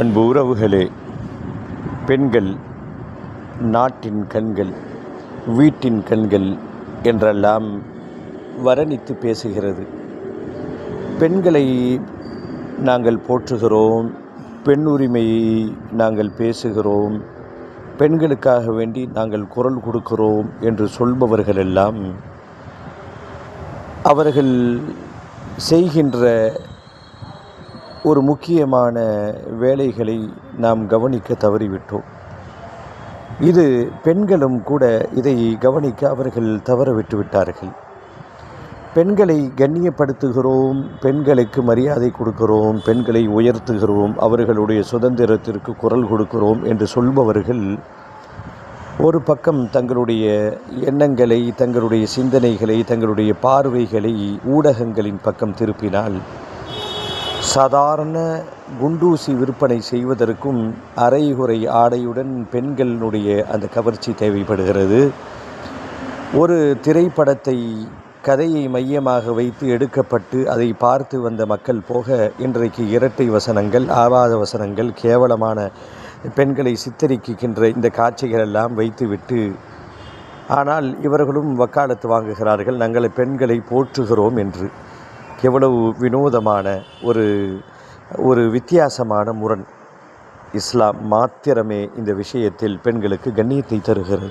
அன்பு உறவுகளே, பெண்கள் நாட்டின் கண்கள், வீட்டின் கண்கள் என்றெல்லாம் வர்ணித்து பேசுகிறது. பெண்களை நாங்கள் போற்றுகிறோம், பெண் உரிமையை நாங்கள் பேசுகிறோம், பெண்களுக்காக வேண்டி நாங்கள் குரல் கொடுக்கிறோம் என்று சொல்பவர்களெல்லாம் அவர்கள் செய்கின்ற ஒரு முக்கியமான வேலைகளை நாம் கவனிக்க தவறிவிட்டோம். இது பெண்களும் கூட இதை கவனிக்க அவர்கள் தவற விட்டுவிட்டார்கள். பெண்களை கண்ணியப்படுத்துகிறோம், பெண்களுக்கு மரியாதை கொடுக்கிறோம், பெண்களை உயர்த்துகிறோம், அவர்களுடைய சுதந்திரத்திற்கு குரல் கொடுக்கிறோம் என்று சொல்பவர்கள் ஒரு பக்கம் தங்களுடைய எண்ணங்களை, தங்களுடைய சிந்தனைகளை, தங்களுடைய பார்வைகளை ஊடகங்களின் பக்கம் திருப்பினால், சாதாரண குண்டூசி விற்பனை செய்வதற்கும் அரைகுறை ஆடையுடன் பெண்களுடைய அந்த கவர்ச்சி தேவைப்படுகிறது. ஒரு திரைப்படத்தை கதையை மையமாக வைத்து எடுக்கப்பட்டு அதை பார்த்து வந்த மக்கள் போக இன்றைக்கு இரட்டை வசனங்கள், ஆபாத வசனங்கள், கேவலமான பெண்களை சித்தரிக்கின்ற இந்த காட்சிகள் எல்லாம் வைத்துவிட்டு, ஆனால் இவர்களும் வக்காலத்து வாங்குகிறார்கள், நாங்கள் பெண்களை போற்றுகிறோம் என்று. எவ்வளவு வினோதமான ஒரு வித்தியாசமான முரண். இஸ்லாம் மாத்திரமே இந்த விஷயத்தில் பெண்களுக்கு கண்ணியத்தை தருகிறது.